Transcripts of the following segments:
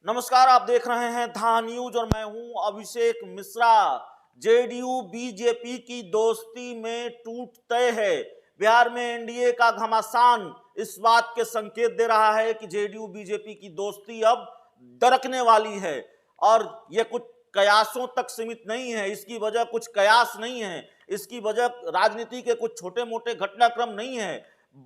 नमस्कार, आप देख रहे हैं धा न्यूज और मैं हूं अभिषेक मिश्रा। जेडीयू बीजेपी की दोस्ती में टूट तय है। बिहार में एनडीए का घमासान इस बात के संकेत दे रहा है कि जेडीयू बीजेपी की दोस्ती अब दरकने वाली है और यह कुछ कयासों तक सीमित नहीं है। इसकी वजह कुछ कयास नहीं है, इसकी वजह राजनीति के कुछ छोटे मोटे घटनाक्रम नहीं है,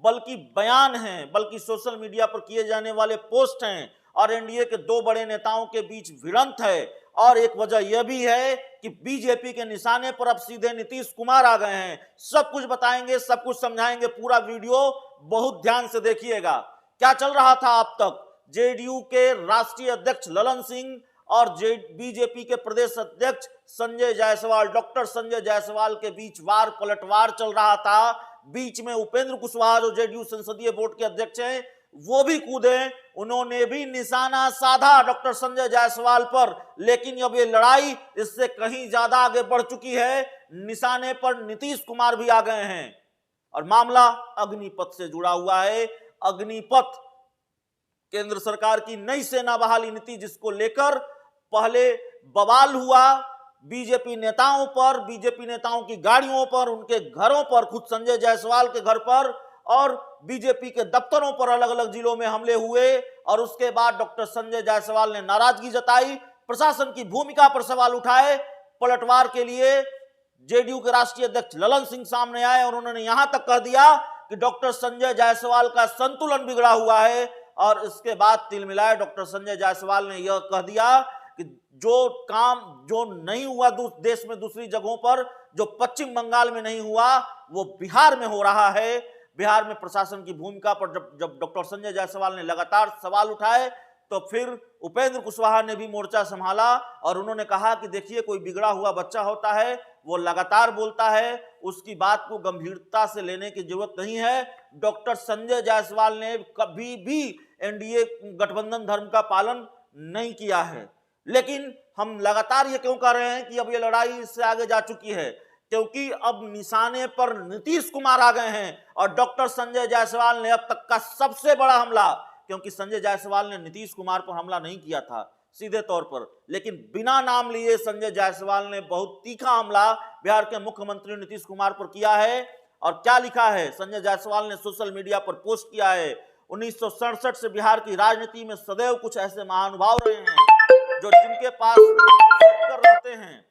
बल्कि बयान हैं, बल्कि सोशल मीडिया पर किए जाने वाले पोस्ट हैं और एनडीए के दो बड़े नेताओं के बीच भिड़ंत है। और एक वजह यह भी है कि बीजेपी के निशाने पर अब सीधे नीतीश कुमार आ गए हैं। सब कुछ बताएंगे, सब कुछ समझाएंगे, पूरा वीडियो बहुत ध्यान से देखिएगा। क्या चल रहा था अब तक? जेडीयू के राष्ट्रीय अध्यक्ष ललन सिंह और बीजेपी के प्रदेश अध्यक्ष संजय जायसवाल, डॉक्टर संजय जायसवाल के बीच वार पलटवार चल रहा था। बीच में उपेंद्र कुशवाहा जो जेडीयू संसदीय बोर्ड के अध्यक्ष हैं वो भी कूदे, उन्होंने भी निशाना साधा डॉक्टर संजय जायसवाल पर। लेकिन अब ये लड़ाई इससे कहीं ज्यादा आगे बढ़ चुकी है। निशाने पर नीतीश कुमार भी आ गए हैं और मामला अग्निपथ से जुड़ा हुआ है। अग्निपथ केंद्र सरकार की नई सेना बहाली नीति, जिसको लेकर पहले बवाल हुआ बीजेपी नेताओं पर, बीजेपी नेताओं की गाड़ियों पर, उनके घरों पर, खुद संजय जायसवाल के घर पर और बीजेपी के दफ्तरों पर अलग अलग जिलों में हमले हुए। और उसके बाद डॉक्टर संजय जायसवाल ने नाराजगी जताई, प्रशासन की भूमिका पर सवाल उठाए। पलटवार के लिए जेडीयू के राष्ट्रीय अध्यक्ष ललन सिंह सामने आए और उन्होंने यहां तक कह दिया कि डॉक्टर संजय जायसवाल का संतुलन बिगड़ा हुआ है। और इसके बाद तिल मिलाए डॉक्टर संजय जायसवाल ने यह कह दिया कि जो काम जो नहीं हुआ देश में दूसरी जगहों पर, जो पश्चिम बंगाल में नहीं हुआ, वो बिहार में हो रहा है। बिहार में प्रशासन की भूमिका पर जब डॉक्टर संजय जायसवाल ने लगातार सवाल उठाए तो फिर उपेंद्र कुशवाहा ने भी मोर्चा संभाला और उन्होंने कहा कि देखिए, कोई बिगड़ा हुआ बच्चा होता है, वो लगातार बोलता है, उसकी बात को गंभीरता से लेने की जरूरत नहीं है। डॉक्टर संजय जायसवाल ने कभी भी एनडीए गठबंधन धर्म का पालन नहीं किया है। लेकिन हम लगातार ये क्यों कह रहे हैं कि अब ये लड़ाई इससे आगे जा चुकी है? क्योंकि अब निशाने पर नीतीश कुमार आ गए हैं और डॉक्टर संजय जायसवाल ने अब तक का सबसे बड़ा हमला, क्योंकि संजय जायसवाल ने नीतीश कुमार पर हमला नहीं किया था सीधे तौर पर, लेकिन बिना नाम लिए संजय जायसवाल ने बहुत तीखा हमला बिहार के मुख्यमंत्री नीतीश कुमार पर किया है। और क्या लिखा है? संजय जायसवाल ने सोशल मीडिया पर पोस्ट किया है, 1967 से बिहार की राजनीति में सदैव कुछ ऐसे महानुभाव रहे हैं जो जिनके पास सटकर रहते हैं,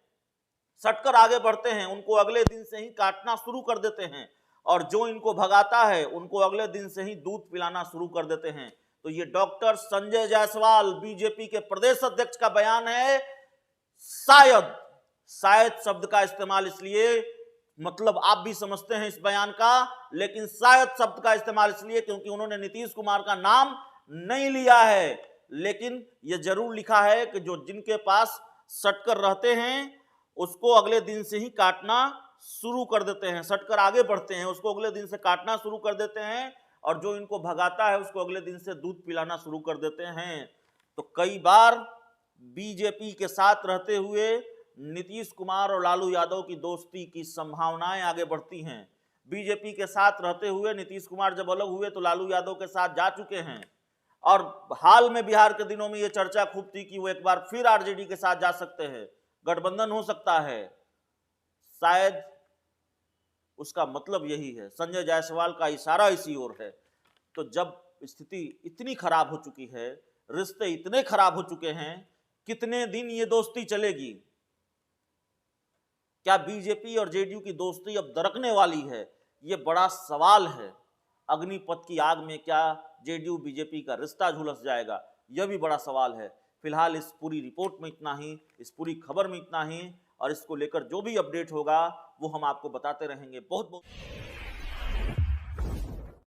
सटकर आगे बढ़ते हैं, उनको अगले दिन से ही काटना शुरू कर देते हैं, और जो इनको भगाता है उनको अगले दिन से ही दूध पिलाना शुरू कर देते हैं। तो ये डॉक्टर संजय जायसवाल बीजेपी के प्रदेश अध्यक्ष का बयान है। शायद शब्द का इस्तेमाल इसलिए, मतलब आप भी समझते हैं इस बयान का, लेकिन शायद शब्द का इस्तेमाल इसलिए क्योंकि उन्होंने नीतीश कुमार का नाम नहीं लिया है, लेकिन यह जरूर लिखा है कि जो जिनके पास सटकर रहते हैं उसको अगले दिन से ही काटना शुरू कर देते हैं, सटकर आगे बढ़ते हैं उसको अगले दिन से काटना शुरू कर देते हैं, और जो इनको भगाता है उसको अगले दिन से दूध पिलाना शुरू कर देते हैं। तो कई बार बीजेपी के साथ रहते हुए नीतीश कुमार और लालू यादव की दोस्ती की संभावनाएं आगे बढ़ती हैं। बीजेपी के साथ रहते हुए नीतीश कुमार जब अलग हुए तो लालू यादव के साथ जा चुके हैं, और हाल में बिहार के दिनों में यह चर्चा खूब थी कि वो एक बार फिर आरजेडी के साथ जा सकते हैं, गठबंधन हो सकता है। शायद उसका मतलब यही है, संजय जायसवाल का इशारा इसी ओर है। तो जब स्थिति इतनी खराब हो चुकी है, रिश्ते इतने खराब हो चुके हैं, कितने दिन ये दोस्ती चलेगी? क्या बीजेपी और जेडीयू की दोस्ती अब दरकने वाली है? ये बड़ा सवाल है। अग्निपथ की आग में क्या जेडीयू बीजेपी का रिश्ता झुलस जाएगा? यह भी बड़ा सवाल है। फिलहाल इस पूरी रिपोर्ट में इतना ही, इस पूरी खबर में इतना ही, और इसको लेकर जो भी अपडेट होगा वो हम आपको बताते रहेंगे। बहुत बहुत